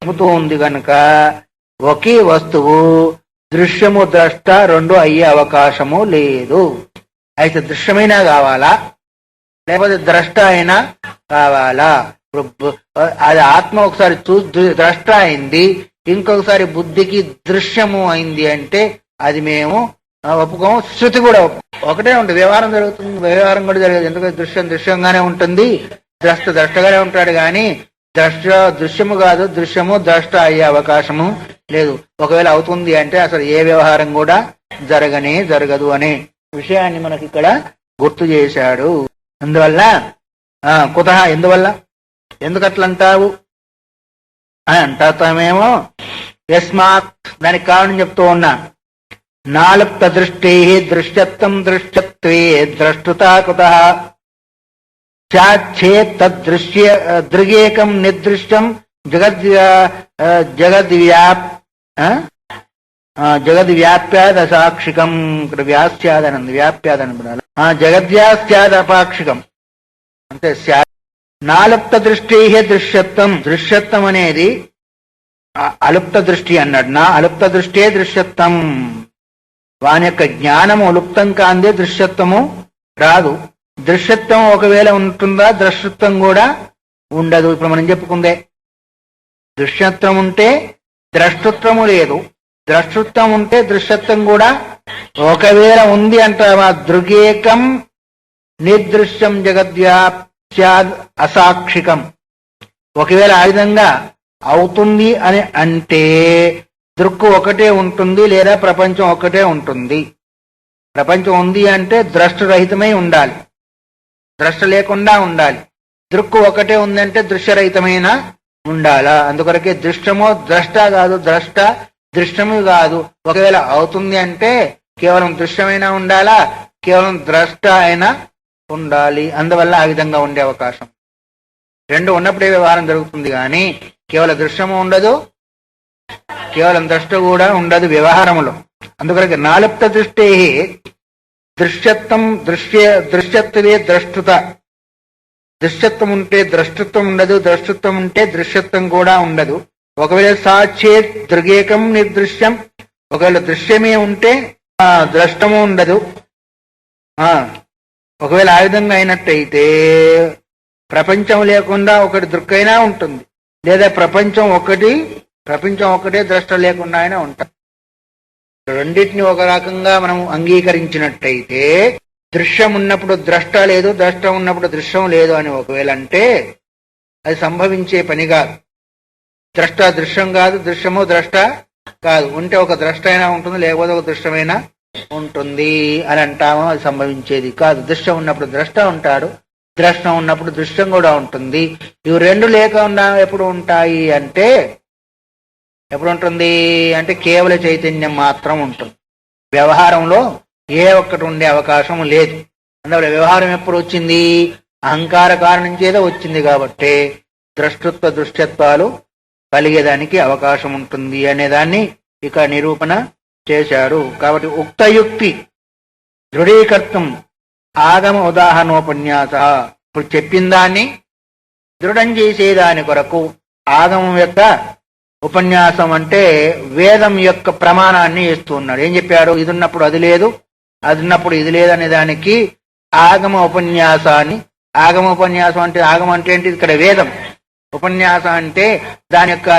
చెబుతూ ఉంది కనుక ఒకే వస్తువు దృశ్యము ద్రష్ట రెండు అయ్యే అవకాశము లేదు. అయితే దృశ్యమైనా కావాలా లేకపోతే ద్రష్ట అయినా కావాలా? అది ఆత్మ ఒకసారి ద్రష్ట అయింది, ఇంకొకసారి బుద్ధికి దృశ్యము అయింది అంటే అది మేము ఒప్పుకోము. శృతి కూడా ఒకటే ఉంటుంది. వ్యవహారం జరుగుతుంది, వ్యవహారం కూడా జరగదు. ఎందుకంటే దృశ్యం దృశ్యంగానే ఉంటుంది, ద్రష్ట ద్రష్టగానే ఉంటాడు. కానీ దృశ్యము కాదు, దృశ్యము ద్రష్ట అయ్యే అవకాశము లేదు. ఒకవేళ అవుతుంది అంటే అసలు ఏ వ్యవహారం కూడా జరగదు అనే విషయాన్ని మనకి ఇక్కడ గుర్తు చేశాడు. అందువల్ల కుతః ఎందువల్ల, ఎందుకట్లంటావు అని అంటామేమో. యస్మాత్ దానికి కారణం చెప్తూ ఉన్నా. నాలుప్త దృష్టి దృశ్యత్వం దృశ్యత్వే ద్రష్టృతా కుతః చాచ్చేత్ తద్దృశ్య దృగేకం నిర్దృశ్యం జగద్వ్యాప్యాదసాక్షికం. ఇక్కడ వ్యాస్యాదనంది వ్యాప్యాదన జగద్వ్యాస్యాదపాక్షికం అంటే నాలుప్త దృష్టి దృశ్యత్వం. దృశ్యత్వం అనేది అలుప్త దృష్టి అన్నాడు. నా అలుప్త దృష్టే దృశ్యత్వం. వాని యొక్క జ్ఞానము లుప్తం కాందే దృశ్యత్వము రాదు. దృశ్యత్వం ఒకవేళ ఉంటుందా, ద్రష్టృత్వం కూడా ఉండదు. ఇప్పుడు మనం చెప్పుకుందే దృశ్యత్వం ఉంటే ద్రష్టృత్వము లేదు, ద్రష్టృత్వం ఉంటే దృశ్యత్వం కూడా ఒకవేళ ఉంది అంటావా. దృగేకం నిర్దృశ్యం జగద్వ్యాప్యాద్ అసాక్షికం. ఒకవేళ ఆ విధంగా అవుతుంది అని అంటే దృక్కు ఒకటే ఉంటుంది లేదా ప్రపంచం ఒకటే ఉంటుంది. ప్రపంచం ఉంది అంటే ద్రష్టరహితమై ఉండాలి, ద్రష్ట లేకుండా ఉండాలి. దృక్కు ఒకటే ఉందంటే దృశ్యరహితమైన ఉండాలా. అందుకొరకే దృష్టము ద్రష్ట కాదు, ద్రష్ట దృశ్యము కాదు. ఒకవేళ అవుతుంది అంటే కేవలం దృశ్యమైనా ఉండాలా, కేవలం ద్రష్ట అయినా ఉండాలి. అందువల్ల ఆ విధంగా ఉండే అవకాశం. రెండు ఉన్నప్పుడే వ్యవహారం జరుగుతుంది కానీ కేవలం దృశ్యము ఉండదు, కేవలం ద్రష్ట కూడా ఉండదు వ్యవహారములో. అందుకొరకే నాలుప్త దృష్టి దృశ్యత్వం దృశ్యత్వే ద్రష్టృత. దృశ్యత్వం ఉంటే ద్రష్టృత్వం ఉండదు, ద్రష్టృత్వం ఉంటే దృశ్యత్వం కూడా ఉండదు. ఒకవేళ సాక్షే దృగేకం నిర్దృశ్యం. ఒకవేళ దృశ్యమే ఉంటే ద్రష్టము ఉండదు. ఒకవేళ ఆ విధంగా అయినట్టయితే ప్రపంచం లేకుండా ఒకటి దృక్కైనా ఉంటుంది, లేదా ప్రపంచం ఒకటే ద్రష్ట లేకుండా అయినా ఉంటాం. రెండింటిని ఒక రకంగా మనం అంగీకరించినట్టయితే దృశ్యం ఉన్నప్పుడు ద్రష్ట లేదు, ద్రష్ట ఉన్నప్పుడు దృశ్యం లేదు అని ఒకవేళ అంటే అది సంభవించే పని కాదు. ద్రష్ట దృశ్యం కాదు, దృశ్యము ద్రష్ట కాదు. ఉంటే ఒక ద్రష్ట అయినా ఉంటుంది, లేకపోతే ఒక దృశ్యమైనా ఉంటుంది అని అంటామో అది సంభవించేది కాదు. దృశ్యం ఉన్నప్పుడు ద్రష్ట ఉంటాడు, ద్రష్టం ఉన్నప్పుడు దృశ్యం కూడా ఉంటుంది. ఇవి రెండు లేకుండా ఎప్పుడు ఉంటాయి అంటే ఎప్పుడు ఉంటుంది అంటే కేవల చైతన్యం మాత్రం ఉంటుంది. వ్యవహారంలో ఏ ఒక్కటి ఉండే అవకాశం లేదు. అందువల్ల వ్యవహారం ఎప్పుడు వచ్చింది, అహంకార కారణం చేత వచ్చింది కాబట్టి ద్రష్టృత్వ దృశ్యత్వాలు కలిగేదానికి అవకాశం ఉంటుంది అనేదాన్ని ఇక నిరూపణ చేశారు. కాబట్టి ఉక్తయుక్తి దృఢీకర్తం ఆగమ ఉదాహరణోపన్యాస. ఇప్పుడు చెప్పిన దాన్ని దృఢం చేసేదాని కొరకు ఆగమం యొక్క ఉపన్యాసం అంటే వేదం యొక్క ప్రమాణాన్ని ఇస్తూ ఉన్నాడు. ఏం చెప్పాడు? ఇది ఉన్నప్పుడు అది లేదు, అది ఉన్నప్పుడు ఇది లేదు అనే దానికి ఆగమ ఉపన్యాసాన్ని. ఆగమ ఉపన్యాసం అంటే ఆగమం అంటే ఏంటి? ఇక్కడ వేదం. ఉపన్యాసం అంటే దాని యొక్క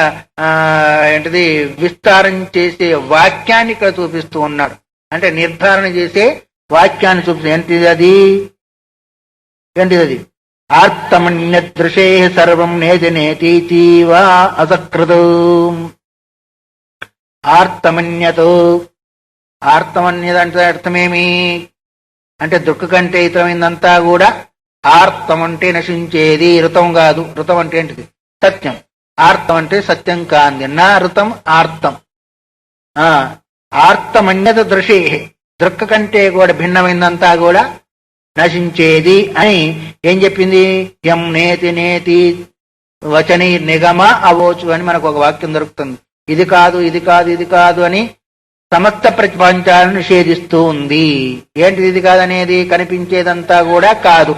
ఏంటిది విస్తారం చేసే వాక్యాన్ని ఇక్కడ చూపిస్తూ ఉన్నాడు. అంటే నిర్ధారణ చేసే వాక్యాన్ని చూపిస్తూ ఏంటిది ఆర్తమన్యదృశే సర్వం నేతినేతీవా అసకృతు. ఆర్తమన్యతో ఆర్తమన్యత అంటే అర్థమేమి అంటే దుఃఖ కంటే ఇతరమైందంతా కూడా ఆర్తం అంటే నశించేది, ఋతం కాదు. ఋతం అంటే ఏంటిది? సత్యం. ఆర్తం అంటే సత్యం కాంది. నా ఋతం ఆర్తం. ఆర్తమన్యత దృశే దృక్క కంటే కూడా భిన్నమైందంతా కూడా నశించేది అని ఏం చెప్పింది? యం నేతి నేతి వచని నిగమ అవోచు అని మనకు ఒక వాక్యం దొరుకుతుంది. ఇది కాదు, ఇది కాదు, ఇది కాదు అని సమస్త ప్రపంచాలను నిషేధిస్తూ ఉంది. ఏంటిది ఇది కాదనేది? కనిపించేదంతా కూడా కాదు,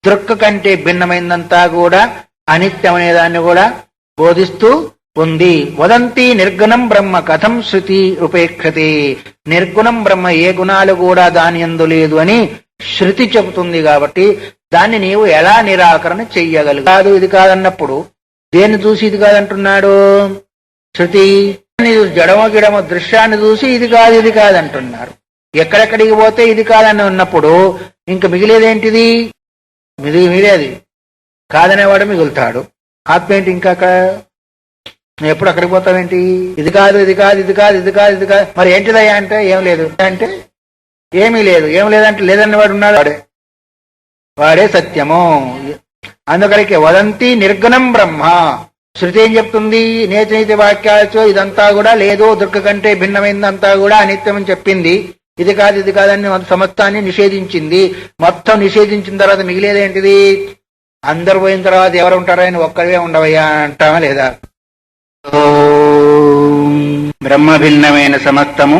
దృక్క కంటే భిన్నమైందంతా కూడా అనిత్యం అనేదాన్ని కూడా బోధిస్తూ ఉంది. వదంతి నిర్గుణం బ్రహ్మ కథం శృతి ఉపేక్షతే. నిర్గుణం బ్రహ్మ ఏ గుణాలు కూడా దాని యందు లేదు అని శృతి చెబుతుంది కాబట్టి దాన్ని నీవు ఎలా నిరాకరణ చెయ్యగలవు? కాదు ఇది కాదన్నప్పుడు దేన్ని చూసి ఇది కాదంటున్నాడు? శృతి జడమో గిడమో దృశ్యాన్ని చూసి ఇది కాదంటున్నారు. ఎక్కడెక్కడికి పోతే ఇది కాదని ఉన్నప్పుడు ఇంక మిగిలేదేంటిది? మిగిలేది కాదనేవాడు మిగులుతాడు. ఆత్మ ఏంటి? ఇంకా నువ్వు ఎప్పుడు అక్కడికి పోతావేంటి? ఇది కాదు ఇది కాదు ఇది కాదు ఇది కాదు ఇది కాదు మరి ఏంటిదయ్యా అంటే ఏం లేదు అంటే ఏమీ లేదు. ఏం లేదంటే లేదన్న వాడు ఉన్నాడు, వాడే సత్యము. అందుకడికి వదంతి నిర్గుణం బ్రహ్మ. శృతి ఏం చెప్తుంది? నేతి వాక్యాలతో ఇదంతా కూడా లేదు, దుర్గ కంటే భిన్నమైందంతా కూడా అనిత్యం అని చెప్పింది. ఇది కాదు ఇది కాదని సమస్తాన్ని నిషేధించింది. మొత్తం నిషేధించిన తర్వాత మిగిలేదేంటిది? అందరు పోయిన తర్వాత ఎవరు ఉంటారో అని ఒక్కడే ఉండవయ్యా అంటామా లేదా? బ్రహ్మ భిన్నమైన సమస్తము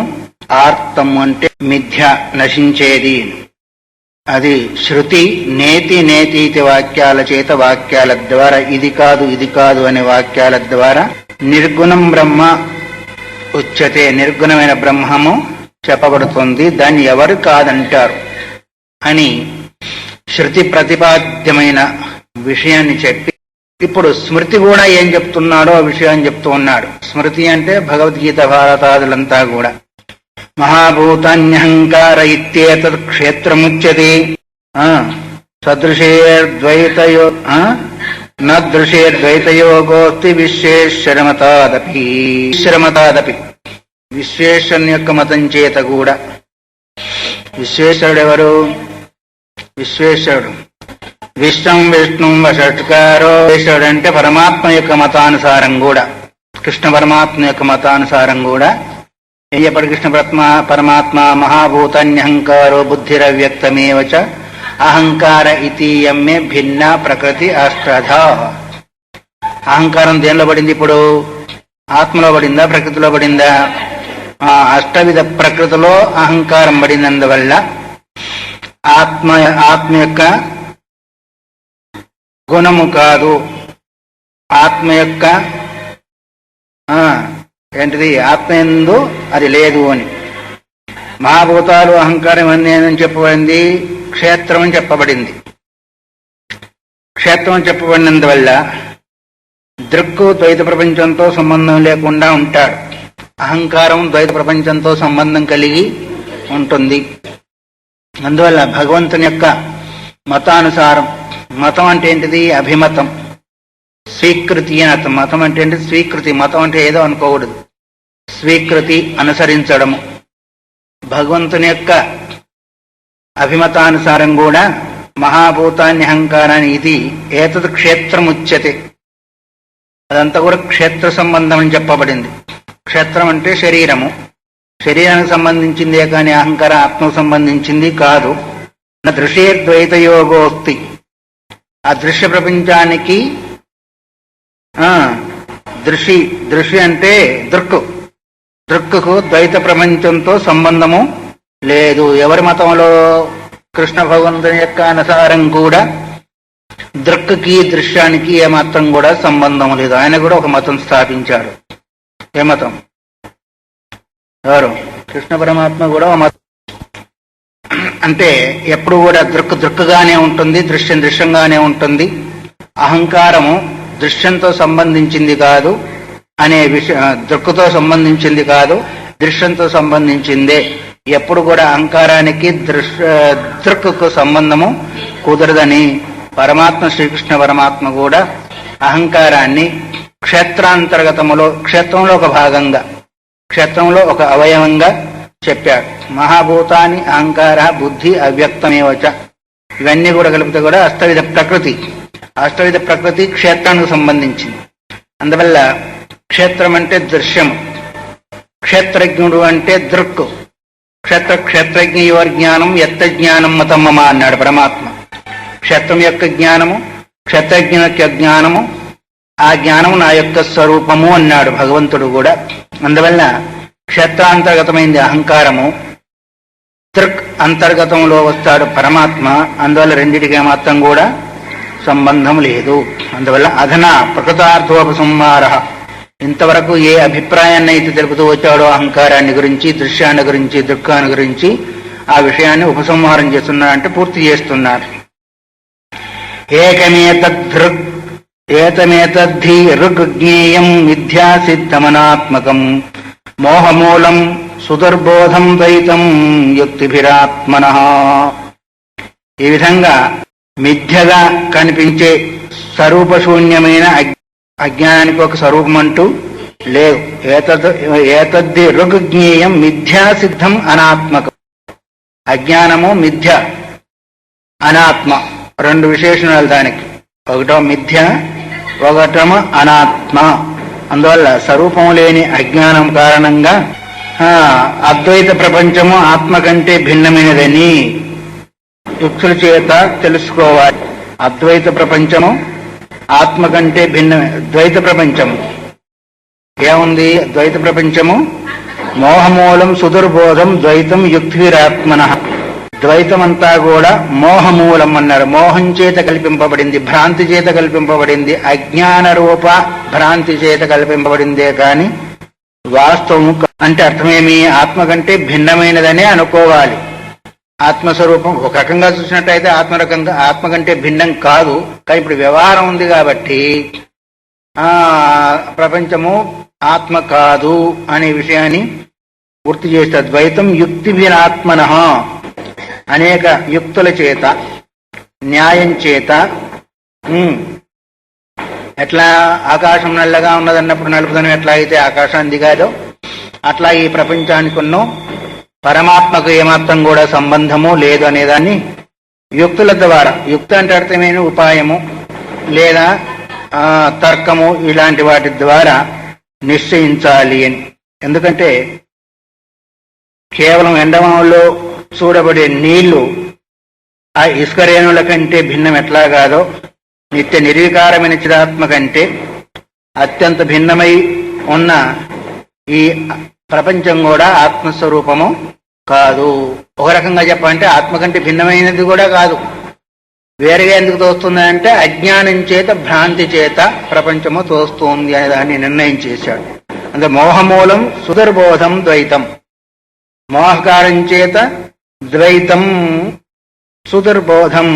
ఆర్తం అంటే మిథ్య, నశించేది. అది శృతి నేతి నేతీతి వాక్యాల చేత, వాక్యాల ద్వారా ఇది కాదు ఇది కాదు అనే వాక్యాల ద్వారా నిర్గుణం బ్రహ్మ ఉచ్యతే, నిర్గుణమైన బ్రహ్మము చెప్పబడుతుంది. దాన్ని ఎవరు కాదంటారు అని శృతి ప్రతిపాద్యమైన విషయాన్ని చెప్పి ఇప్పుడు స్మృతి కూడా ఏం చెప్తున్నాడో ఆ విషయాన్ని చెప్తూ ఉన్నాడు. స్మృతి అంటే భగవద్గీత భారతాదులంతా కూడా మహాభూతాన్యహంకార ఇత్యేతత్ క్షేత్రముచ్యతే సదృశేర్ద్వైతయో నదృశేర్ద్వైతయోగోస్తి విశ్వేశ్వరమతాదపి. విశ్వేశ్వరుని యొక్క మతం చేత కూడా. విశ్వేశ్వరుడు ఎవరు? విశ్వేశ్వరుడు విశ్వం విష్ణుం వషట్కారో. విశ్వేశ్వరుడు అంటే పరమాత్మ యొక్క మతానుసారం కూడా, కృష్ణ పరమాత్మ యొక్క మతానుసారం కూడా ఎప్పటి కృష్ణ పరమాత్మ మహాభూతాన్యహంకారో బుద్ధిరవ్యక్తమేవ చ అహంకార ఇతీయమ్మే భిన్న ప్రకృతి అష్టధ. అహంకారం దేనిలో పడింది? ఇప్పుడు ఆత్మలో పడిందా ప్రకృతిలో పడిందా? అష్టవిధ ప్రకృతిలో అహంకారం పడినందువల్ల ఆత్మ యొక్క గుణము కాదు, ఆత్మ యొక్క ఏంటిది ఆత్మయందు అది లేదు అని. మహాభూతాలు అహంకారం అన్నీ అని చెప్పబడింది, క్షేత్రం అని చెప్పబడింది. క్షేత్రం అని చెప్పబడినందువల్ల దృక్కు ద్వైత ప్రపంచంతో సంబంధం లేకుండా ఉంటాడు. అహంకారం ద్వైత ప్రపంచంతో సంబంధం కలిగి ఉంటుంది. అందువల్ల భగవంతుని యొక్క మతానుసారం, మతం అంటే ఏంటిది? అభిమతం, స్వీకృతి అని అర్థం. మతం అంటే ఏంటి? స్వీకృతి. మతం అంటే ఏదో అనుకోకూడదు, స్వీకృతి, అనుసరించడము. భగవంతుని యొక్క అభిమతానుసారం కూడా మహాభూతాన్ని అహంకారాన్ని ఇది ఏతత్ క్షేత్రముచ్యతే. అదంతా కూడా క్షేత్ర సంబంధం అని చెప్పబడింది. క్షేత్రం అంటే శరీరము, శరీరానికి సంబంధించిందే కానీ అహంకార ఆత్మకు సంబంధించింది కాదు. దృశ్యేర్ద్వైతయోగోక్తి. ఆ దృశ్య ప్రపంచానికి దృశ్య అంటే దృక్కుకు ద్వైత ప్రపంచంతో సంబంధము లేదు. ఎవరి మతంలో? కృష్ణ భగవంతుని యొక్క అనుసారం కూడా దృక్కుకి దృశ్యానికి ఏమాత్రం కూడా సంబంధం లేదు. ఆయన కూడా ఒక మతం స్థాపించాడు. ఏ మతం? ఎవరు? కృష్ణ పరమాత్మ కూడా ఒక మతం. అంటే ఎప్పుడు కూడా దృక్కుగానే ఉంటుంది, దృశ్యం దృశ్యంగానే ఉంటుంది. అహంకారము దృశ్యంతో సంబంధించింది కాదు అనే దృక్కుతో సంబంధించింది కాదు, దృశ్యంతో సంబంధించిందే. ఎప్పుడు కూడా అహంకారానికి దృక్కుకు సంబంధము కుదరదని పరమాత్మ శ్రీకృష్ణ పరమాత్మ కూడా అహంకారాన్ని క్షేత్రాంతర్గతములో, క్షేత్రంలో ఒక భాగంగా, క్షేత్రంలో ఒక అవయవంగా చెప్పాడు. మహాభూతాన్ని అహంకార బుద్ధి అవ్యక్తమేవచ. ఇవన్నీ కూడా కలిపితే కూడా అష్టవిధ ప్రకృతి. అష్టవిధ ప్రకృతి క్షేత్రానికి సంబంధించింది. అందువల్ల క్షేత్రం అంటే దృశ్యము, క్షేత్రజ్ఞుడు అంటే దృక్కు. క్షేత్రజ్ఞ యువర్ జ్ఞానం ఎత్త జ్ఞానం మతమ్మమ అన్నాడు పరమాత్మ. క్షేత్రం యొక్క జ్ఞానము, క్షేత్రజ్ఞ యొక్క జ్ఞానము, ఆ జ్ఞానము నా యొక్క స్వరూపము అన్నాడు భగవంతుడు కూడా. అందువల్ల క్షేత్రాంతర్గతమైంది అహంకారము, దృక్ అంతర్గతంలో వస్తాడు పరమాత్మ. అందువల్ల రెండిటికి మాత్రం కూడా సంబంధం లేదు. అందువల్ల అధనా ప్రకృతార్థోపసంహార. ఇంతవరకు ఏ అభిప్రాయాన్ని అయితే తెలుపుతూ వచ్చాడో అహంకారాన్ని గురించి, దృశ్యాన్ని గురించి, దుఃఖాన్ని గురించి, ఆ విషయాన్ని ఉపసంహారం చేస్తున్నారంటే పూర్తి చేస్తున్నారు. ఏతమేతద్ధి ఋగ్జ్ఞేయం మిథ్యా సిద్ధమనాత్మకం మోహమూలం సుదుర్బోధం ద్వైతం యుక్తిభిరాత్మనః. ఈ విధంగా మిథ్యగా కనిపించే స్వరూపశూన్యమైన అజ్ఞానానికి ఒక స్వరూపం అంటూ లేదు. ఏతద్ధి ఋగ్జ్ఞేయం మిథ్యా సిద్ధం అనాత్మకం. అజ్ఞానము మిథ్య, అనాత్మ, రెండు విశేషణాలు దానికి. ఒకటో మిథ్య, ఒకటము అనాత్మ. అందువల్ల స్వరూపం లేని అజ్ఞానం కారణంగా అద్వైత ప్రపంచము ఆత్మ కంటే భిన్నమైనదని యుక్తుల చేత తెలుసుకోవాలి. అద్వైత ప్రపంచము ఆత్మ కంటే భిన్నమే. ద్వైత ప్రపంచము ఏముంది? ద్వైత ప్రపంచము మోహమూలం సుదుర్బోధం ద్వైతం యుక్తిరాత్మనః. ద్వైతమంతా కూడా మోహమూలం అన్నారు. మోహం చేత కల్పింపబడింది, భ్రాంతి చేత కల్పింపబడింది, అజ్ఞాన రూప భ్రాంతి చేత కల్పింపబడిందే కాని వాస్తవము అంటే అర్థమేమి? ఆత్మ కంటే భిన్నమైనదనే అనుకోవాలి. ఆత్మస్వరూపం ఒక రకంగా చూసినట్టయితే ఆత్మ కంటే భిన్నం కాదు. కానీ ఇప్పుడు వ్యవహారం ఉంది కాబట్టి ప్రపంచము ఆత్మ కాదు అనే విషయాన్ని గుర్తు చేస్తారు. ద్వైతం యుక్తిభిరాత్మనః. అనేక యుక్తుల చేత, న్యాయం చేత. ఎట్లా ఆకాశం నల్లగా ఉన్నదన్నప్పుడు నలుపుదనం ఎట్లా అయితే ఆకాశాన్ని దిగాదో అట్లా ఈ ప్రపంచానికి ఉన్న పరమాత్మకు ఏమాత్రం కూడా సంబంధము లేదు అనేదాన్ని యుక్తుల ద్వారా, యుక్తి అంటే అర్థమైన ఉపాయము లేదా తర్కము ఇలాంటి వాటి ద్వారా నిశ్చయించాలి అని. ఎందుకంటే కేవలం ఎండమావుల్లో చూడబడే నీళ్లు ఆ ఇసుక రేణుల కంటే భిన్నం ఎట్లా కాదో, నిత్య నిర్వికారమైన చిదాత్మ కంటే అత్యంత భిన్నమై ఉన్న ఈ ప్రపంచం కూడా ఆత్మస్వరూపము కాదు. ఒక రకంగా చెప్పాలంటే ఆత్మ కంటే భిన్నమైనది కూడా కాదు. వేరేగా ఎందుకు తోస్తుంది అంటే అజ్ఞానం చేత, భ్రాంతి చేత ప్రపంచము తోస్తుంది అనే దాన్ని నిర్ణయం చేశాడు. అంటే మోహమూలం సుదుర్బోధం ద్వైతం. మోహకారం చేత ద్వైతం సుదుర్బోధం.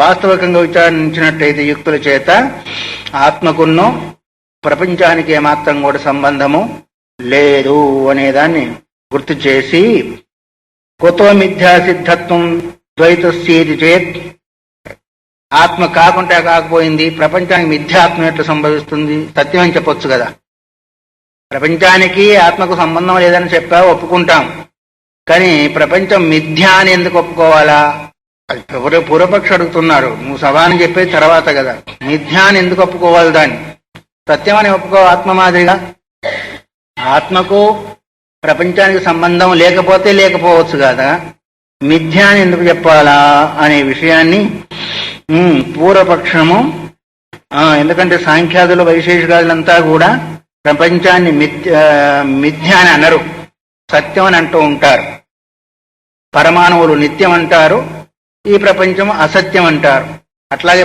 వాస్తవికంగా విచారించినట్టయితే యుక్తుల చేత ఆత్మకున్నో ప్రపంచానికి ఏమాత్రం కూడా సంబంధము లేదు అనేదాన్ని గుర్తు చేసి, కుతో మిథ్యా సిద్ధత్వం ద్వైతస్యేతి చేత్. ఆత్మ కాకుండా కాకపోయింది, ప్రపంచానికి మిథ్యాత్మ ఎట్లా సంభవిస్తుంది? సత్యం అని చెప్పొచ్చు కదా. ప్రపంచానికి ఆత్మకు సంబంధం లేదని చెప్పా, ఒప్పుకుంటాం. కానీ ప్రపంచం మిథ్యా అని ఎందుకు ఒప్పుకోవాలా? అది పూర్వపక్షి అడుగుతున్నారు. నువ్వు సభాని చెప్పే తర్వాత కదా, మిథ్యా అని ఎందుకు ఒప్పుకోవాలి? దాన్ని సత్యం అని ఒప్పుకో. ఆత్మ మాదిరిగా ఆత్మకు ప్రపంచానికి సంబంధం లేకపోతే లేకపోవచ్చు కదా, మిథ్యా అని ఎందుకు చెప్పాలా అనే విషయాన్ని పూర్వపక్షము. ఎందుకంటే సాంఖ్యాదులు, వైశేషికాదులంతా కూడా ప్రపంచాన్ని మిథ్యా అని అనరు, సత్యం అని అంటూ ఉంటారు. పరమాణువులు నిత్యం అంటారు, ఈ ప్రపంచం అసత్యం అంటారు. అట్లాగే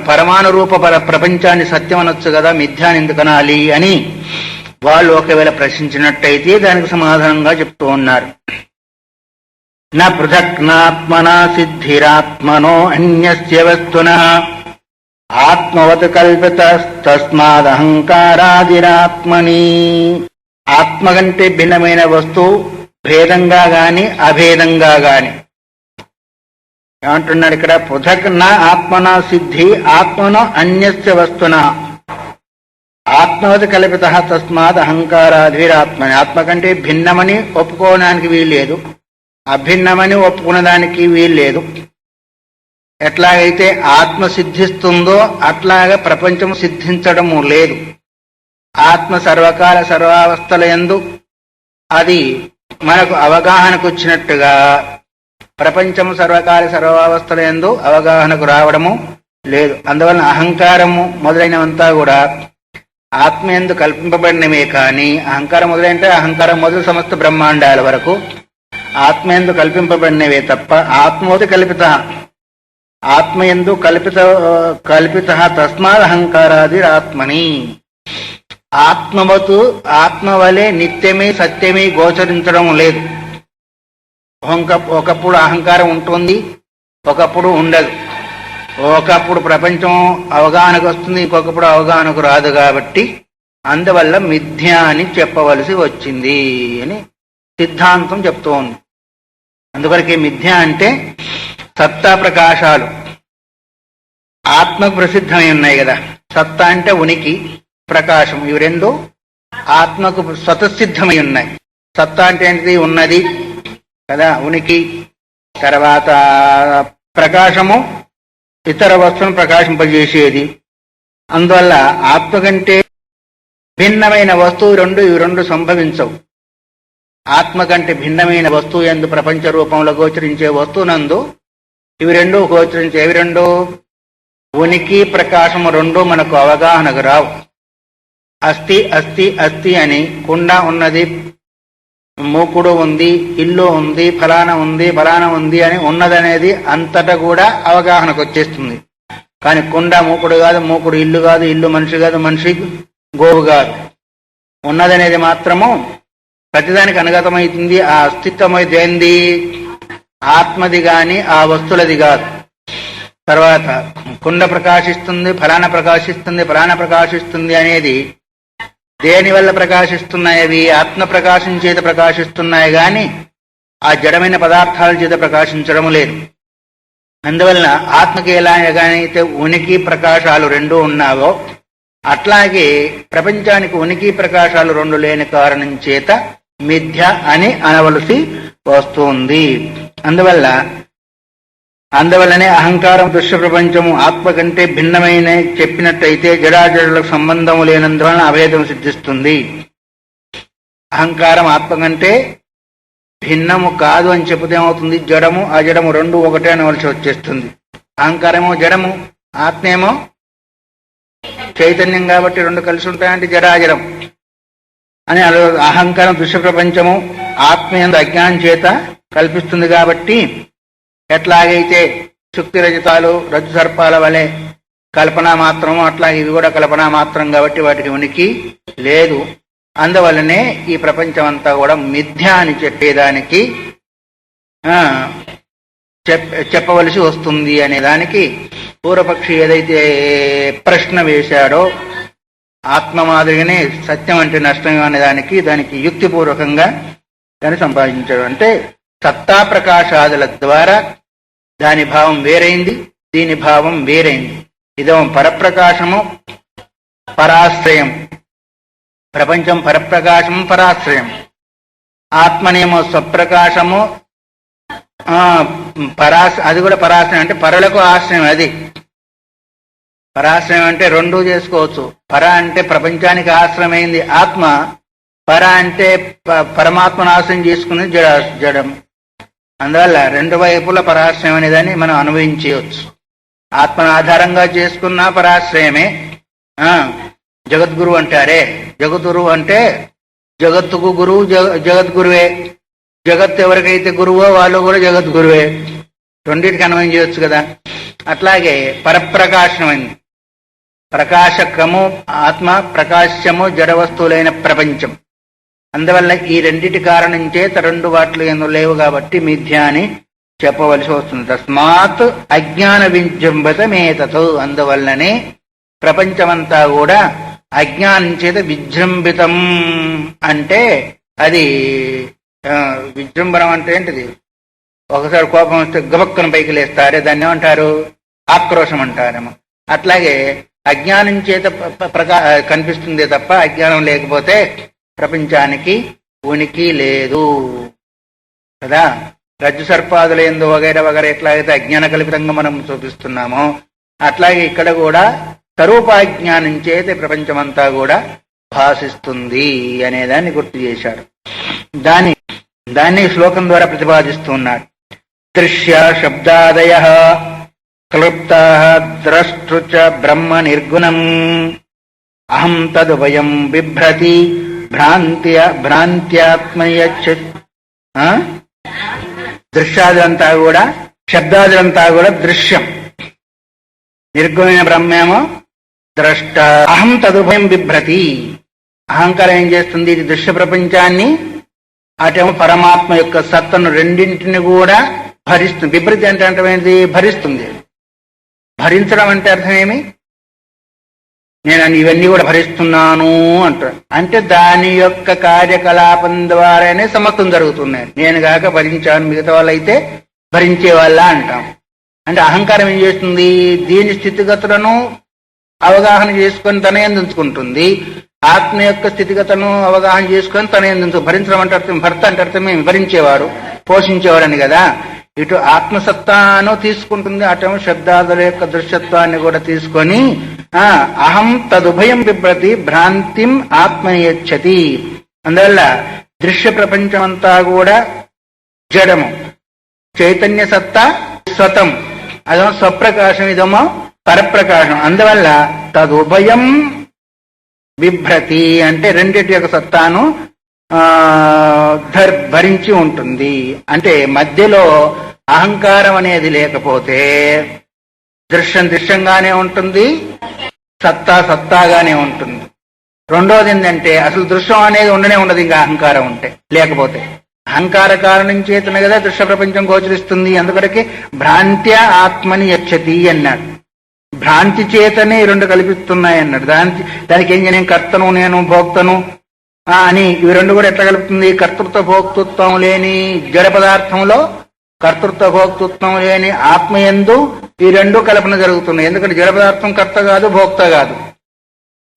పరమాణు రూప ప్రపంచాన్ని సత్యం అనొచ్చు కదా, మిథ్యాన్ని ఎందుకు అనాలి అని వాళ్ళు ఒకవేళ ప్రశ్నించినట్టయితే దానికి సమాధానంగా చెప్తూ ఉన్నారు. నా పృథక్నాత్మనా సిద్ధిరాత్మనో అన్యస్య వస్తునః ఆత్మవత్ కల్పిత తస్మాదహంకారాదిరాత్మని. ఆత్మ కంటే భిన్నమైన వస్తువు భేదంగా గాని అభేదంగా గాని ఏమంటున్నాడు ఇక్కడ? పృథక్ నా ఆత్మనా సిద్ధి ఆత్మనో అన్యస్య వస్తున ఆత్మవత్ కల్పిత తస్మాత్ అహంకారాదిరాత్మని. ఆత్మ కంటే భిన్నమని ఒప్పుకోవడానికి వీల్లేదు, అభిన్నమని ఒప్పుకునేదానికి వీల్లేదు. ఎట్లాగైతే ఆత్మ సిద్ధిస్తుందో అట్లాగా ప్రపంచం సిద్ధించడము లేదు. ఆత్మ సర్వకాల సర్వావస్థల యందు అది మనకు అవగాహనకు వచ్చినట్టుగా ప్రపంచము సర్వకాల సర్వావస్థల యందు అవగాహనకు రావడము లేదు. అందువలన అహంకారము మొదలైనవంతా కూడా ఆత్మ యందు కల్పింపబడినవే కానీ, అహంకారం మొదలైతే అహంకారం మొదలు సమస్త బ్రహ్మాండాల వరకు ఆత్మ యందు కల్పింపబడినవే తప్ప ఆత్మోది కల్పిత, ఆత్మ యందు కల్పిత తస్మాత్ అహంకారాదిరాత్మని. ఆత్మవతు ఆత్మవలే నిత్యమే సత్యమే గోచరించడం లేదు. ఒకప్పుడు అహంకారం ఉంటుంది, ఒకప్పుడు ఉండదు. ఒకప్పుడు ప్రపంచం అవగాహనకు వస్తుంది, ఇంకొకప్పుడు అవగాహనకు రాదు. కాబట్టి అందువల్ల మిథ్య అని చెప్పవలసి వచ్చింది అని సిద్ధాంతం చెప్తూ ఉంది. అందువరకే మిథ్య అంటే సత్తా ప్రకాశాలు ఆత్మకు ప్రసిద్ధమై ఉన్నాయి కదా. సత్తా అంటే ఉనికి, ప్రకాశం, ఇవి రెండు ఆత్మకు స్వతసిద్ధమై ఉన్నాయి. సత్తా అంటే ఏంటిది? ఉన్నది కదా, ఉనికి. తర్వాత ప్రకాశము ఇతర వస్తువును ప్రకాశింపజేసేది. అందువల్ల ఆత్మ కంటే భిన్నమైన వస్తువు ఇవి రెండు సంభవించవు. ఆత్మ కంటే భిన్నమైన వస్తువు యందు ప్రపంచ రూపంలో గోచరించే వస్తువునందు ఇవి రెండు గోచరించే. ఇవి రెండు ఉనికి ప్రకాశము రెండు మనకు అవగాహనకు రావు. అస్థి అస్థి అస్థి అని కుండ ఉన్నది, మూకుడు ఉంది, ఇల్లు ఉంది, ఫలానా ఉంది, ఫలానా ఉంది అని ఉన్నదనేది అంతటా కూడా అవగాహనకు వచ్చేస్తుంది. కానీ కుండ మూకుడు కాదు, మూకుడు ఇల్లు కాదు, ఇల్లు మనిషి కాదు, మనిషి గోవు కాదు. ఉన్నదనేది మాత్రము ప్రతిదానికి అనుగతమవుతుంది. ఆ అస్తిత్వం ఏంది? ఆత్మది గాని ఆ వస్తువులది కాదు. తర్వాత కుండ ప్రకాశిస్తుంది, ఫలానా ప్రకాశిస్తుంది, ఫలానా ప్రకాశిస్తుంది అనేది దేని వల్ల ప్రకాశిస్తున్నాయి? అవి ఆత్మ ప్రకాశం చేత ప్రకాశిస్తున్నాయి గాని ఆ జడమైన పదార్థాల చేత ప్రకాశించడం లేదు. అందువలన ఆత్మకి ఎలాగైతే ఉనికి ప్రకాశాలు రెండు ఉన్నావో అట్లాగే ప్రపంచానికి ఉనికి ప్రకాశాలు రెండు లేని కారణం చేత మిథ్య అని అనవలసి వస్తుంది. అందువల్లనే అహంకారం దృశ్య ప్రపంచము ఆత్మ కంటే భిన్నమైన చెప్పినట్టయితే జడాజడులకు సంబంధం లేనందువలన అభేదం సిద్ధిస్తుంది. అహంకారం ఆత్మ కంటే భిన్నము కాదు అని చెబితే ఏమవుతుంది? జడము అజడము రెండు ఒకటే అనవలసి వచ్చేస్తుంది. అహంకారమేమో జడము, ఆత్మేమో చైతన్యం, కాబట్టి రెండు కలిసి ఉంటాయంటే జడాజడం అని. అహంకారం దృశ్య ప్రపంచము ఆత్మయందు అజ్ఞానం చేత కల్పిస్తుంది. కాబట్టి ఎట్లాగైతే శుక్తి రజతాలు రజ్జు సర్పాల వలె కల్పన మాత్రము, అట్లాగే ఇవి కూడా కల్పన మాత్రం కాబట్టి వాటికి ఉనికి లేదు. అందువల్లనే ఈ ప్రపంచం అంతా కూడా మిథ్య అని చెప్పేదానికి చెప్పవలసి వస్తుంది అనే దానికి పూర్వపక్షి ఏదైతే ప్రశ్న వేశాడో ఆత్మ మాదిరిగానే సత్యం అంటే నష్టం అనే దానికి యుక్తిపూర్వకంగా దాన్ని సంపాదించాడు. అంటే సత్తా ప్రకాశాదుల ద్వారా దాని భావం వేరైంది, దీని భావం వేరైంది. ఇదేమో పరప్రకాశము, పరాశ్రయం. ప్రపంచం పరప్రకాశము, పరాశ్రయం. ఆత్మనేమో స్వప్రకాశము, అది కూడా పరాశ్రయం. అంటే పరులకు ఆశ్రయం. అది పరాశ్రయం అంటే రెండూ చేసుకోవచ్చు. పర అంటే ప్రపంచానికి ఆశ్రయమైంది ఆత్మ, పర అంటే పరమాత్మను ఆశ్రయం చేసుకుని జడం. అందువల్ల రెండు వైపుల పరాశ్రయం అనేదాన్ని మనం అనుభవించవచ్చు. ఆత్మను ఆధారంగా చేసుకున్న పరాశ్రయమే. జగద్గురు అంటారే, జగద్గురు అంటే జగత్తుకు గురువు జగద్గురువే. జగత్తు ఎవరికైతే గురువో వాళ్ళు కూడా జగద్గురువే. రెండింటికి అన్వయం చేయొచ్చు కదా. అట్లాగే పరప్రకాశమైంది ప్రకాశకము ఆత్మ, ప్రకాశ్యము జడ వస్తువులైన ప్రపంచం. అందువల్ల ఈ రెండిటి కారణం చేత రెండు వాటిలు ఎందుకు లేవు కాబట్టి మిథ్య అని చెప్పవలసి వస్తుంది. తస్మాత్ అజ్ఞాన విజృంభితమేతత్. అందువల్లనే ప్రపంచమంతా కూడా అజ్ఞానం చేత విజృంభితం. అంటే అది విజృంభణం అంటే ఏంటిది? ఒకసారి కోపం వస్తే గబక్కన పైకి లేస్తారే, దాన్ని ఏమంటారు? ఆక్రోశం అంటారేమో. అట్లాగే అజ్ఞానం చేత కనిపిస్తుందే తప్ప అజ్ఞానం లేకపోతే ప్రపంచానికి ఉనికి లేదు కదా. రజ్జు సర్పాదులందు వగైరా వగైరా ఎట్లాగైతే అజ్ఞాన కల్పితంగా మనం చూపిస్తున్నామో అట్లాగే ఇక్కడ కూడా స్వరూపాజ్ఞానం చేత ప్రపంచమంతా కూడా భాషిస్తుంది అనేదాన్ని గుర్తు చేశారు. దాన్ని శ్లోకం ద్వారా ప్రతిపాదిస్తున్నాడు. దృశ్య శబ్దాదయ క్లుప్త ద్రష్టృచ బ్రహ్మ నిర్గుణం అహం తదుభయం బిభ్రతి భ్రాంత్యాత్మయ. దృశ్యాదులంతా కూడా శబ్దాదులంతా కూడా దృశ్యం, నిర్గుణమైన బ్రహ్మేమో ద్రష్ట. అహం తదుభయం బిభ్రతి. అహంకారం ఏం చేస్తుంది? ఇది దృశ్య ప్రపంచాన్ని, అటేమో పరమాత్మ యొక్క సత్తను రెండింటిని కూడా భరిస్తుంది. విపరీత అంటే అర్థమైంది భరిస్తుంది. భరించడం అంటే అర్థమేమి? నేను ఇవన్నీ కూడా భరిస్తున్నాను అంటారు. అంటే దాని యొక్క కార్యకలాపం ద్వారానే సమత్వం జరుగుతున్నాయి. నేను కాక భరించాను, మిగతా వాళ్ళైతే భరించే వాళ్ళ అంటాం. అంటే అహంకారం ఏం చేస్తుంది? దీని స్థితిగతులను అవగాహన చేసుకొని తన యందు ఉంచుకుంటుంది. ఆత్మ యొక్క స్థితిగతను అవగాహన చేసుకొని తన యందు భరించడం అంటే అర్థం, భర్త అంటే అర్థమే భరించేవాడు, పోషించేవాడని కదా. ఇటు ఆత్మసత్తాను తీసుకుంటుంది, అటేమో శబ్దాదుల యొక్క దృశ్యత్వాన్ని కూడా తీసుకొని అహం తదుభయం బిభ్రతి భ్రాంతిం ఆత్మయచ్చతి. అందువల్ల దృశ్య ప్రపంచం అంతా కూడా జడము, చైతన్య సత్తా స్వతం, అదేమో స్వప్రకాశం, ఇదేమో పరప్రకాశం. అందువల్ల తదుభయం బిభ్రతి అంటే రెండిటి యొక్క సత్తాను భరించి ఉంటుంది. అంటే మధ్యలో అహంకారం అనేది లేకపోతే దృశ్యం దృశ్యంగానే ఉంటుంది, సత్తా సత్తాగానే ఉంటుంది. రెండోది ఏంటంటే అసలు దృశ్యం అనేది ఉండనే ఉండదు ఇంకా అహంకారం ఉంటే. లేకపోతే అహంకార కారణం చేతనే కదా దృశ్య ప్రపంచం గోచరిస్తుంది. అందుకొరకే భ్రాంత్య ఆత్మని యచ్చతి అన్నాడు. భ్రాంతి చేతనే రెండు కల్పిస్తున్నాయి అన్నాడు. దానికి ఏం నేను కర్తను, నేను భోక్తను అని ఇవి రెండు కూడా ఎట్లా కలుపుతుంది? కర్తృత్వ భోక్తృత్వం లేని జడ పదార్థంలో కర్తృత్వ భోక్తృత్వం లేని ఆత్మయందు ఈ రెండు కల్పన జరుగుతున్నాయి. ఎందుకంటే జడ పదార్థం కర్త కాదు, భోక్త కాదు,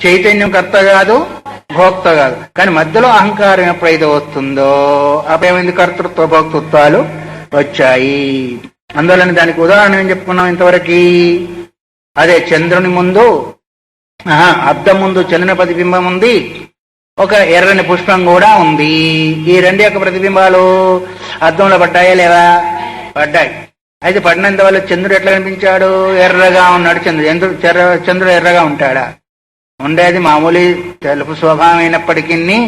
చైతన్యం కర్త కాదు, భోక్త కాదు. కానీ మధ్యలో అహంకారం ఎప్పుడైతే వస్తుందో అప్పుడేమైంది? కర్తృత్వ భోక్తృత్వాలు వచ్చాయి. అందువలన దానికి ఉదాహరణ ఏం చెప్పుకున్నాం ఇంతవరకు? అదే చంద్రుని ముందు, అద్దం ముందు చంద్రుని ప్రతిబింబం ఉంది, ఒక ఎర్రని పుష్పం కూడా ఉంది. ఈ రెండు యొక్క ప్రతిబింబాలు అద్దంలో పడ్డాయా లేవా? పడ్డాయి. అయితే పడినంత వల్ల చంద్రుడు ఎట్లా కనిపించాడు? ఎర్రగా ఉన్నాడు. చంద్రుడు ఎర్రగా ఉంటాడా? ఉండేది మామూలు తెలుపు స్వభావం అయినప్పటికీ,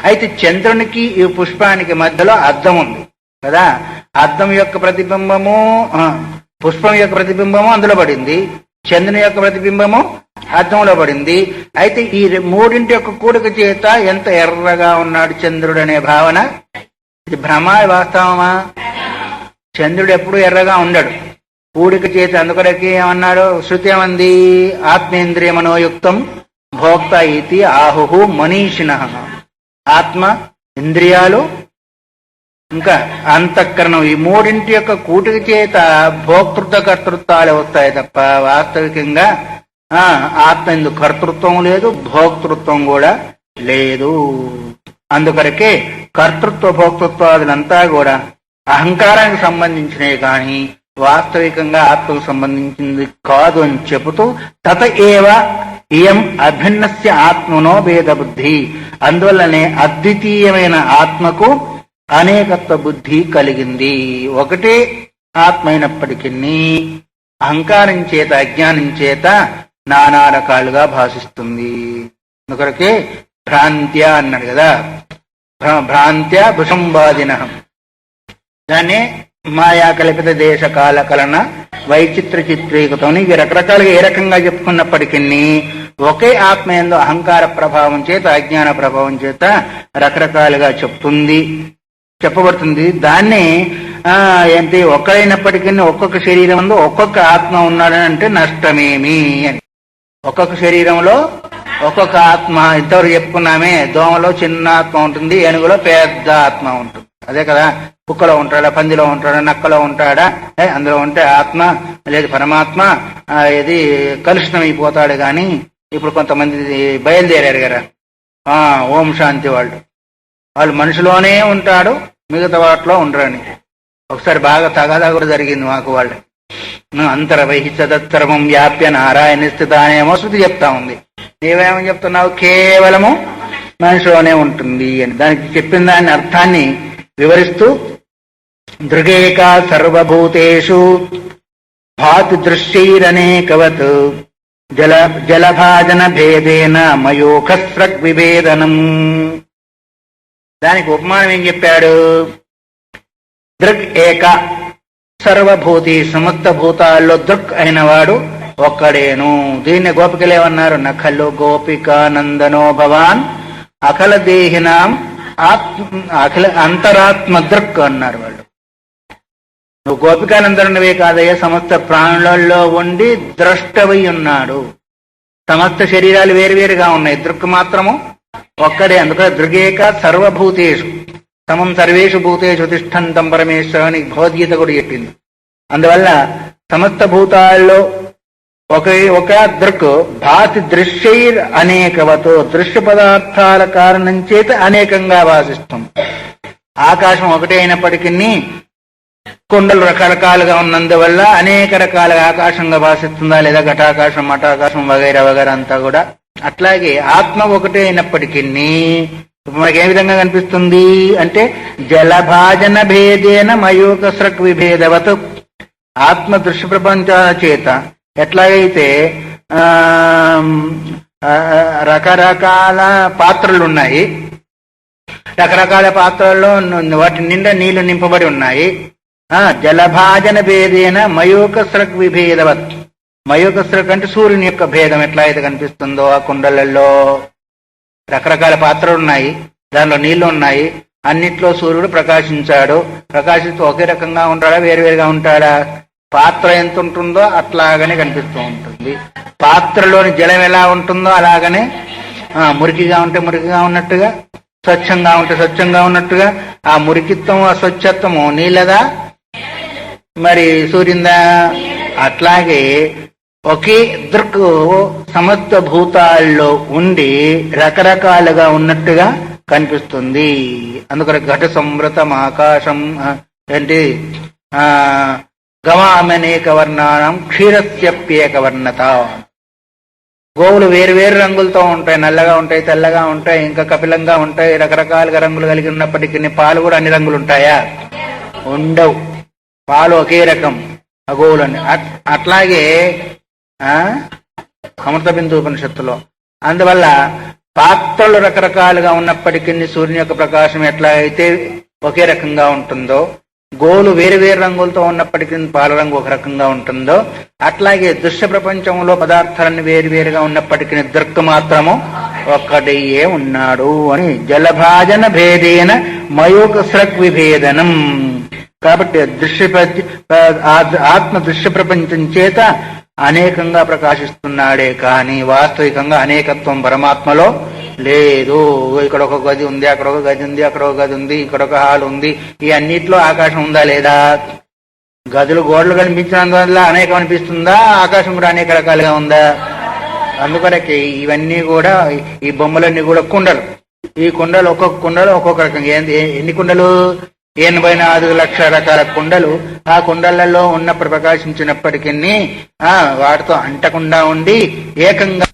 అయితే చంద్రునికి ఈ పుష్పానికి మధ్యలో అద్దం ఉంది కదా. అద్దం యొక్క ప్రతిబింబము, పుష్పం యొక్క ప్రతిబింబము అందులో పడింది, చంద్రుని యొక్క ప్రతిబింబము అద్దంలో పడింది. అయితే ఈ మూడింటి యొక్క కూడిక చేత ఎంత ఎర్రగా ఉన్నాడు చంద్రుడు అనే భావన, ఇది భ్రమ వాస్తవమా? చంద్రుడు ఎప్పుడు ఎర్రగా ఉండడు, కూడిక చేత. అందుకొరకే ఏమన్నాడు? శృతి ఏమంది? ఆత్మేంద్రియ మనోయుక్తం భోక్త ఇది ఆహు మనీషిణ. ఆత్మ, ఇంద్రియాలు, ఇంకా అంతఃకరణం, ఈ మూడింటి యొక్క కూటిక చేత భోక్తృత్వ కర్తృత్వాలు వస్తాయి తప్ప వాస్తవికంగా ఆత్మ ఎందుకు కర్తృత్వం లేదు, భోక్తృత్వం కూడా లేదు. అందుకొరకే కర్తృత్వ భోక్తృత్వాదులంతా కూడా అహంకారానికి సంబంధించినవి కానీ వాస్తవికంగా ఆత్మకు సంబంధించింది కాదు అని చెబుతూ తత ఏవ ఇయం అభిన్నస్య ఆత్మనో భేద బుద్ధి. అందువల్లనే అద్వితీయమైన ఆత్మకు అనేకత్వ బుద్ధి కలిగింది. ఒకటే ఆత్మ అయినప్పటికీ అహంకారం చేత, అజ్ఞానం చేత నానా రకాలుగా భాషిస్తుంది. అందుకొరకే భ్రాంత్య అన్నాడు కదా. భ్రాంత్య భుషంబాదిన, దాన్నే మాయా కల్పిత దేశ కాల కలన వైచిత్ర చిత్రీకృతం. ఇవి రకరకాలుగా ఏ రకంగా చెప్పుకున్నప్పటికీ ఒకే ఆత్మ యందు అహంకార ప్రభావం చేత, అజ్ఞాన ప్రభావం చేత రకరకాలుగా చెప్పబడుతుంది. దాన్ని ఏంటి ఒక్కడైనప్పటికీ ఒక్కొక్క శరీరం యందు ఒక్కొక్క ఆత్మ ఉన్నాడని అంటే నష్టమేమి అని. ఒక్కొక్క శరీరంలో ఒక్కొక్క ఆత్మ, ఇంతవరకు చెప్పుకున్నామే. దోమలో చిన్న ఆత్మ ఉంటుంది, ఏనుగులో పెద్ద ఆత్మ ఉంటుంది. అదే కదా. కుక్కలో ఉంటాడా, పందిలో ఉంటాడా, నక్కలో ఉంటాడా? అందులో ఉంటే ఆత్మ లేదు పరమాత్మ ఇది కలుషితం అయిపోతాడు. కానీ ఇప్పుడు కొంతమంది బయలుదేరారు కదా ఓం శాంతి వాళ్ళు మనిషిలోనే ఉంటాడు, మిగతా వాటిలో ఉండరని. ఒకసారి బాగా తగాదా కూడా జరిగింది మాకు. వాళ్ళు అంతరవహితరమం వ్యాప్య నారాయణ స్థితానేమో శృతి చెప్తా ఉంది. నీవేమని చెప్తున్నావు? కేవలము మనిషిలోనే ఉంటుంది అని. దానికి చెప్పిన దాని అర్థాన్ని వివరిస్తూ దృగేక సర్వభూతేషు భాతి దృశ్యైరనేకవత్ జలభాజన భేదేన మయోఖస్రగ్ విభేదనం. దానికి ఉపమానం ఏం చెప్పాడు? దృక్ ఏక, సర్వభూతి, సమస్త భూతాల్లో దృక్ అయినవాడు ఒక్కడేను. దీన్ని గోపికలేమన్నారు? నఖలు గోపికా నందనో భవాన్ అఖిల దేహినాం అఖిల అంతరాత్మ దృక్ అన్నారు వాళ్ళు. నువ్వు గోపికానందరునివే కాదయ్యా, సమస్త ప్రాణులలో ఉండి ద్రష్టవై ఉన్నాడు. సమస్త శరీరాలు వేరువేరుగా ఉన్నాయి, దృక్ మాత్రము ఒక్కడే. అందుకే దృగేక సర్వభూతేషు సమం సర్వేషు భూతేషు తిష్టంతం పరమేశ్వర అని భగవద్గీత కూడా చెప్పింది. అందువల్ల సమస్త భూతాల్లో ఒక దృక్ భాతి దృశ్యైర్ అనేకవతో, దృశ్య పదార్థాల కారణం చేత అనేకంగా భాషిస్తుంది. ఆకాశం ఒకటే అయినప్పటికీ కొండలు రకరకాలుగా ఉన్నందువల్ల అనేక రకాలుగా ఆకాశంగా భాషిస్తుందా, లేదా ఘటాకాశం మఠాకాశం వగైరా వగైరా అంతా కూడా. అట్లాగే ఆత్మ ఒకటే అయినప్పటికీ మనకి ఏ విధంగా కనిపిస్తుంది అంటే జలభాజన భేదేన మయూకస్రక్ విభేదవత్. ఆత్మ దృశ్య ప్రపంచాల చేత ఎట్లాగైతే రకరకాల పాత్రలు ఉన్నాయి, రకరకాల పాత్రల్లో వాటి నిండా నీళ్లు నింపబడి ఉన్నాయి. జలభాజన భేదేన మయూకస్రక్ విభేదవత్. మయూకస్రక్ అంటే సూర్యుని యొక్క భేదం ఎట్లా అయితే కనిపిస్తుందో, ఆ కుండలలో రకరకాల పాత్రలు ఉన్నాయి, దానిలో నీళ్లు ఉన్నాయి, అన్నిట్లో సూర్యుడు ప్రకాశించాడు. ప్రకాశిస్తూ ఒకే రకంగా ఉంటాడా, వేరువేరుగా ఉంటాడా? పాత్ర ఎంత ఉంటుందో అట్లాగనే కనిపిస్తూ ఉంటుంది. పాత్రలోని జలం ఎలా ఉంటుందో అలాగనే మురికిగా ఉంటే మురికిగా ఉన్నట్టుగా, స్వచ్ఛంగా ఉంటే స్వచ్ఛంగా ఉన్నట్టుగా. ఆ మురికిత్వం ఆ స్వచ్ఛత్వము నీళ్ళదా మరి సూర్యుందా? అట్లాగే ఒకే దృక్ సమస్త భూతాల్లో ఉండి రకరకాలుగా ఉన్నట్టుగా కనిపిస్తుంది. అందుకని ఘట సంవృతం ఆకాశం ఏంటి గవామనేక వర్ణానం క్షీరస్యప్యేక వర్ణత. గోవులు వేరు రంగులతో ఉంటాయి, నల్లగా ఉంటాయి, తెల్లగా ఉంటాయి, ఇంకా కపిలంగా ఉంటాయి, రకరకాలుగా రంగులు కలిగి ఉన్నప్పటికీ పాలు కూడా అన్ని రంగులు ఉంటాయా? ఉండవు. పాలు ఒకే రకం ఆ గోవులన్నీ. అట్లాగే అమృత బిందు ఉపనిషత్తులో. అందువల్ల పాత్రలు రకరకాలుగా ఉన్నప్పటికీ సూర్యుని యొక్క ప్రకాశం ఎట్లా అయితే ఒకే రకంగా ఉంటుందో, గోలు వేరు రంగులతో ఉన్నప్పటికీ పాల రంగు ఒక రకంగా ఉంటుందో, అట్లాగే దృశ్య ప్రపంచంలో పదార్థాలన్నీ వేరుగా ఉన్నప్పటికీ దృక్ మాత్రము ఒక్కడయ్యే ఉన్నాడు అని. జలభాజన భేదేన మయూకస్రక్ విభేదనం. కాబట్టి ఆత్మ దృశ్య ప్రపంచం చేత అనేకంగా ప్రకాశిస్తున్నాడే కానీ వాస్తవికంగా అనేకత్వం పరమాత్మలో లేదు. ఇక్కడ ఒక గది ఉంది, అక్కడ ఒక గది ఉంది, అక్కడ ఒక గది ఉంది, ఇక్కడ ఒక హాల్ ఉంది. ఈ అన్నిట్లో ఆకాశం ఉందా లేదా? గదులు గోడలు కనిపించినందువల్ల అనేకం అనిపిస్తుందా? ఆకాశం కూడా అనేక రకాలుగా ఉందా? అందుకొరకే ఇవన్నీ కూడా ఈ బొమ్మలన్నీ కూడా కుండలు. ఈ కుండలు ఒక్కొక్క కుండలు ఒక్కొక్క రకంగా. ఎన్ని కుండలు? 84 లక్షల రకాల కుండలు. ఆ కుండలలో ఉన్నప్పుడు ప్రకాశించినప్పటికీ వాటితో అంటకుండా ఉండి ఏకంగా